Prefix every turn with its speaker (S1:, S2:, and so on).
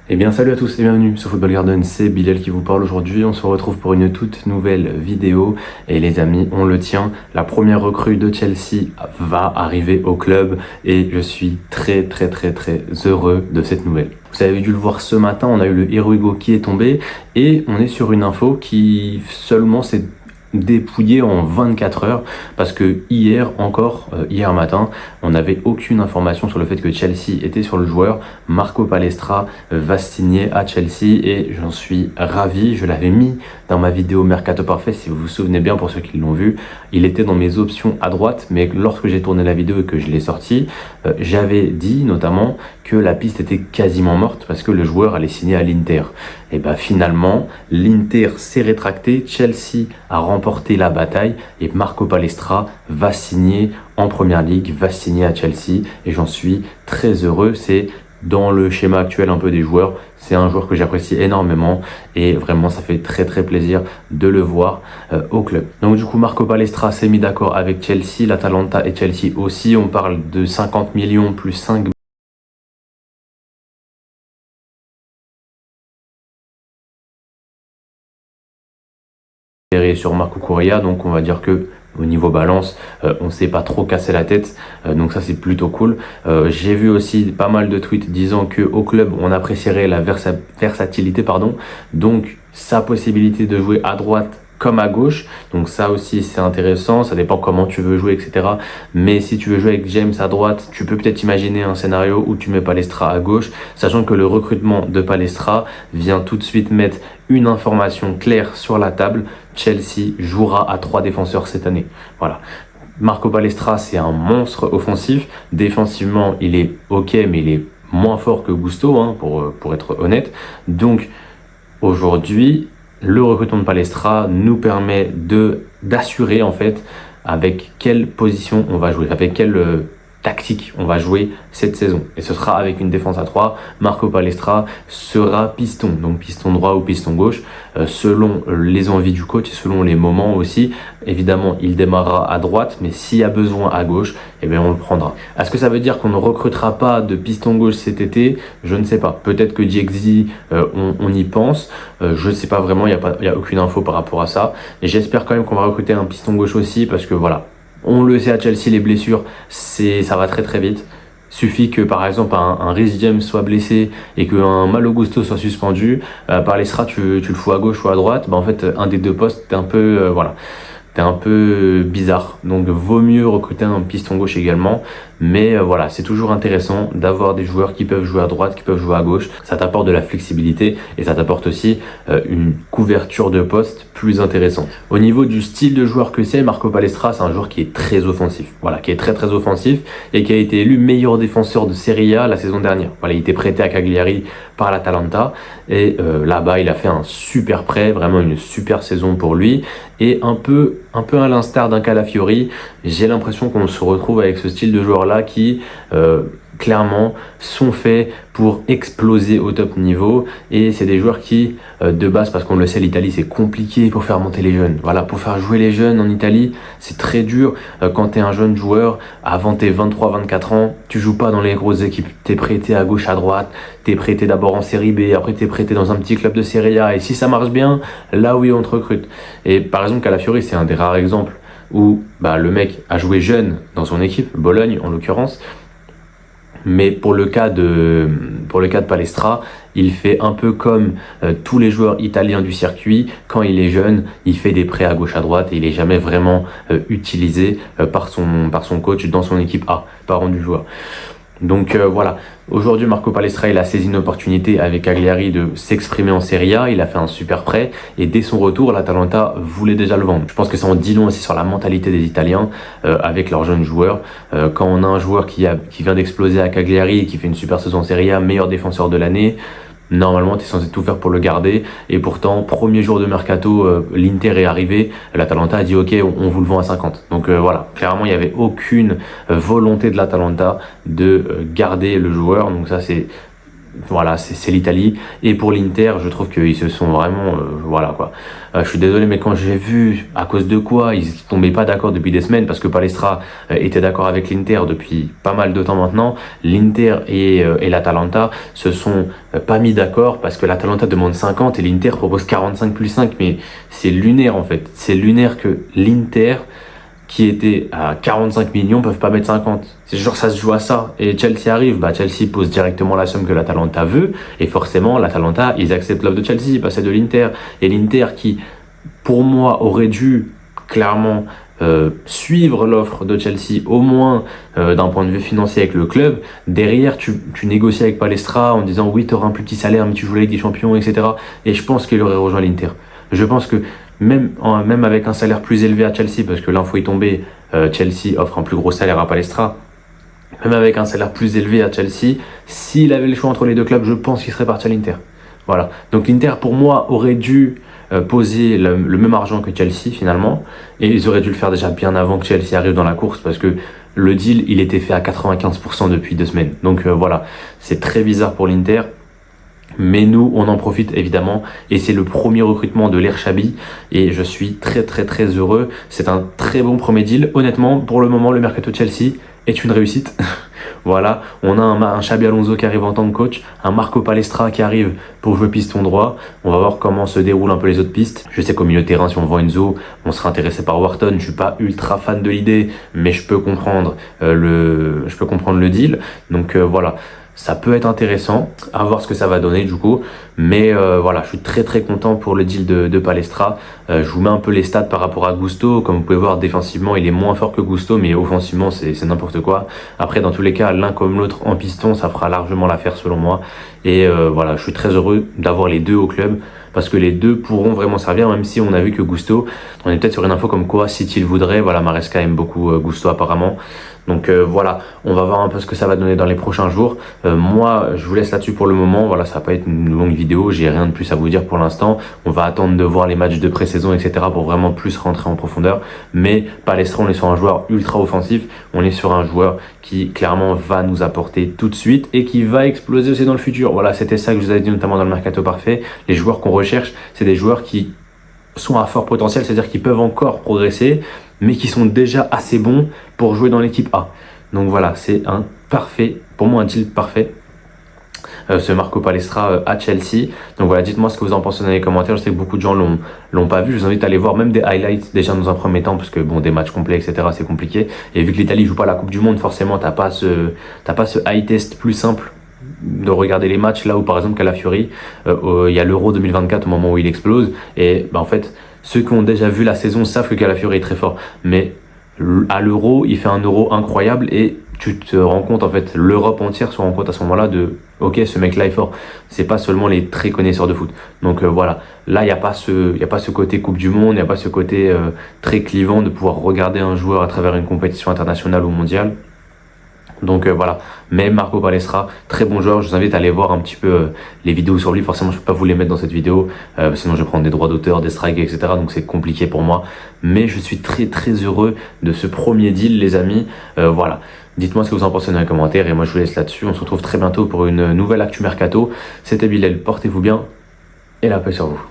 S1: Eh bien salut à tous et bienvenue sur Football Garden, c'est Bilal qui vous parle aujourd'hui. On se retrouve pour une toute nouvelle vidéo et les amis, on le tient, la première recrue de Chelsea va arriver au club et je suis très heureux de cette nouvelle. Vous avez dû le voir ce matin, on a eu le Heroigo qui est tombé et on est sur une info qui seulement s'est dépouillé en 24 heures parce que hier matin, on n'avait aucune information sur le fait que Chelsea était sur le joueur. Marco Palestra va signer à Chelsea et j'en suis ravi. Je l'avais mis dans ma vidéo Mercato Parfait, si vous vous souvenez bien pour ceux qui l'ont vu. Il était dans mes options à droite, mais lorsque j'ai tourné la vidéo et que je l'ai sorti, j'avais dit notamment que la piste était quasiment morte parce que le joueur allait signer à l'Inter. Et bien finalement, l'Inter s'est rétracté, Chelsea a remporté la bataille et Marco Palestra va signer en Première Ligue, va signer à Chelsea et j'en suis très heureux. C'est dans le schéma actuel un peu des joueurs, c'est un joueur que j'apprécie énormément et vraiment ça fait très plaisir de le voir au club. Donc du coup Marco Palestra s'est mis d'accord avec Chelsea, l'Atalanta et Chelsea aussi. On parle de 50 millions plus 5 sur Marco Correa, donc on va dire que au niveau balance, on s'est pas trop cassé la tête, donc ça c'est plutôt cool. J'ai vu aussi pas mal de tweets disant que au club on apprécierait la versatilité, donc sa possibilité de jouer à droite comme à gauche, donc ça aussi c'est intéressant, ça dépend comment tu veux jouer, etc. Mais si tu veux jouer avec James à droite, tu peux peut-être imaginer un scénario où tu mets Palestra à gauche, sachant que le recrutement de Palestra vient tout de suite mettre une information claire sur la table. Chelsea jouera à 3 défenseurs cette année. Voilà. Marco Palestra, c'est un monstre offensif. Défensivement, il est ok, mais il est moins fort que Gusto, pour être honnête. Donc, aujourd'hui, le recrutement de Palestra nous permet d'assurer en fait avec quelle position on va jouer, avec quelle tactique on va jouer cette saison. Et ce sera avec une défense à 3. Marco Palestra sera piston, donc piston droit ou piston gauche, selon les envies du coach et selon les moments aussi. Évidemment, il démarrera à droite, mais s'il y a besoin à gauche, eh bien on le prendra. Est-ce que ça veut dire qu'on ne recrutera pas de piston gauche cet été? Je ne sais pas. Peut-être que DXZ, on y pense. Je ne sais pas vraiment, il n'y a aucune info par rapport à ça. Et j'espère quand même qu'on va recruter un piston gauche aussi, parce que voilà, on le sait à Chelsea, les blessures, ça va très vite. Suffit que par exemple un Reece James soit blessé et qu'un Malo Gusto soit suspendu, Palestra tu le fous à gauche ou à droite, en fait un des deux postes t'es un peu t'es un peu bizarre. Donc vaut mieux recruter un piston gauche également. Mais voilà, c'est toujours intéressant d'avoir des joueurs qui peuvent jouer à droite, qui peuvent jouer à gauche. Ça t'apporte de la flexibilité et ça t'apporte aussi une couverture de poste plus intéressante. Au niveau du style de joueur que c'est, Marco Palestra, c'est un joueur qui est très offensif. Voilà, qui est très offensif et qui a été élu meilleur défenseur de Serie A la saison dernière. Voilà, il était prêté à Cagliari par l'Atalanta et là-bas, il a fait un super prêt, vraiment une super saison pour lui. Et un peu à l'instar d'un Calafiori, j'ai l'impression qu'on se retrouve avec ce style de joueur-là qui, clairement, sont faits pour exploser au top niveau. Et c'est des joueurs qui, de base, parce qu'on le sait, l'Italie, c'est compliqué pour faire monter les jeunes. Voilà, pour faire jouer les jeunes en Italie, c'est très dur. Quand tu es un jeune joueur, avant tes 23-24 ans, tu joues pas dans les grosses équipes. Tu es prêté à gauche, à droite. Tu es prêté d'abord en Série B, après tu es prêté dans un petit club de Série A. Et si ça marche bien, là oui, on te recrute. Et par exemple, Calafiori, c'est un des rares exemples où le mec a joué jeune dans son équipe, Bologne en l'occurrence. Mais pour le cas de Palestra, il fait un peu comme tous les joueurs italiens du circuit. Quand il est jeune, il fait des prêts à gauche à droite et il est jamais vraiment utilisé par son coach dans son équipe A, parent du joueur. Donc voilà, aujourd'hui Marco Palestra il a saisi une opportunité avec Cagliari de s'exprimer en Serie A, il a fait un super prêt et dès son retour l'Atalanta voulait déjà le vendre. Je pense que ça en dit long aussi sur la mentalité des Italiens avec leurs jeunes joueurs. Quand on a un joueur qui vient d'exploser à Cagliari et qui fait une super saison en Serie A, meilleur défenseur de l'année, normalement tu es censé tout faire pour le garder et pourtant premier jour de mercato l'Inter est arrivé, l'Atalanta a dit ok on vous le vend à 50. Donc voilà, clairement il n'y avait aucune volonté de l'Atalanta de garder le joueur, donc ça c'est voilà, c'est l'Italie. Et pour l'Inter, je trouve qu'ils se sont vraiment, voilà quoi. Je suis désolé, mais quand j'ai vu à cause de quoi ils tombaient pas d'accord depuis des semaines, parce que Palestra était d'accord avec l'Inter depuis pas mal de temps maintenant, l'Inter et l'Atalanta se sont pas mis d'accord parce que l'Atalanta demande 50 et l'Inter propose 45 plus 5, mais c'est lunaire en fait. C'est lunaire que l'Inter qui était à 45 millions peuvent pas mettre 50. C'est genre ça se joue à ça. Et Chelsea arrive, bah Chelsea pose directement la somme que l'Atalanta veut, et forcément l'Atalanta ils acceptent l'offre de Chelsea, pas celle de l'Inter. Et l'Inter qui, pour moi, aurait dû clairement suivre l'offre de Chelsea, au moins d'un point de vue financier avec le club. Derrière, tu négocies avec Palestra en disant oui, tu auras un plus petit salaire, mais tu joues la Ligue des Champions, etc. Et je pense qu'il aurait rejoint l'Inter. Je pense que même avec un salaire plus élevé à Chelsea, parce que l'info est tombée, Chelsea offre un plus gros salaire à Palestra. Même avec un salaire plus élevé à Chelsea, s'il avait le choix entre les deux clubs, je pense qu'il serait parti à l'Inter. Voilà. Donc l'Inter, pour moi, aurait dû poser le même argent que Chelsea finalement, et ils auraient dû le faire déjà bien avant que Chelsea arrive dans la course, parce que le deal, il était fait à 95% depuis 2 semaines. Donc voilà, c'est très bizarre pour l'Inter. Mais nous, on en profite évidemment, et c'est le premier recrutement de l'Air Chabi, et je suis très très très heureux. C'est un très bon premier deal. Honnêtement, pour le moment, le mercato de Chelsea est une réussite. Voilà, on a un Xabi Alonso qui arrive en tant que coach, un Marco Palestra qui arrive pour jouer piston droit. On va voir comment se déroulent un peu les autres pistes. Je sais qu'au milieu de terrain, si on vend Enzo, on sera intéressé par Wharton. Je suis pas ultra fan de l'idée, mais je peux comprendre le deal. Donc voilà. Ça peut être intéressant, à voir ce que ça va donner du coup. Mais voilà, je suis très très content pour le deal de Palestra. Je vous mets un peu les stats par rapport à Gusto. Comme vous pouvez voir, défensivement, il est moins fort que Gusto, mais offensivement, c'est n'importe quoi. Après, dans tous les cas, l'un comme l'autre en piston, ça fera largement l'affaire selon moi. Et voilà, je suis très heureux d'avoir les deux au club, parce que les deux pourront vraiment servir, même si on a vu que Gusto, on est peut-être sur une info comme quoi, si il voudrait, voilà, Maresca aime beaucoup Gusto apparemment. Donc voilà, on va voir un peu ce que ça va donner dans les prochains jours. Moi, je vous laisse là-dessus pour le moment. Voilà, ça va pas être une longue vidéo, j'ai rien de plus à vous dire pour l'instant. On va attendre de voir les matchs de pré-saison, etc. pour vraiment plus rentrer en profondeur. Mais Palestra, on est sur un joueur ultra offensif. On est sur un joueur qui clairement va nous apporter tout de suite et qui va exploser aussi dans le futur. Voilà, c'était ça que je vous avais dit notamment dans le Mercato Parfait. Les joueurs qu'on recherche, c'est des joueurs qui sont à fort potentiel, c'est-à-dire qu'ils peuvent encore progresser, mais qui sont déjà assez bons pour jouer dans l'équipe A. Donc voilà, c'est un parfait, pour moi un deal parfait, ce Marco Palestra à Chelsea. Donc voilà, dites-moi ce que vous en pensez dans les commentaires. Je sais que beaucoup de gens l'ont pas vu. Je vous invite à aller voir même des highlights déjà dans un premier temps, parce que bon, des matchs complets, etc. c'est compliqué. Et vu que l'Italie joue pas la Coupe du Monde, forcément t'as pas ce high test plus simple de regarder les matchs, là où par exemple Calafiori, il y a l'Euro 2024 au moment où il explose, et en fait ceux qui ont déjà vu la saison savent que Calafiori est très fort, mais à l'Euro il fait un Euro incroyable, et tu te rends compte, en fait l'Europe entière se rend compte à ce moment là de ok, ce mec là est fort, c'est pas seulement les très connaisseurs de foot. Donc voilà, là il n'y a pas ce côté Coupe du Monde, il n'y a pas ce côté très clivant de pouvoir regarder un joueur à travers une compétition internationale ou mondiale. Donc voilà, mais Marco Palestra, très bon joueur. Je vous invite à aller voir un petit peu les vidéos sur lui. Forcément, je peux pas vous les mettre dans cette vidéo, sinon je vais prendre des droits d'auteur, des strikes, etc. Donc c'est compliqué pour moi. Mais je suis très très heureux de ce premier deal, les amis. Voilà, dites-moi ce que vous en pensez dans les commentaires, et moi je vous laisse là-dessus. On se retrouve très bientôt pour une nouvelle Actu Mercato. C'était Bilal, portez-vous bien et la paix sur vous.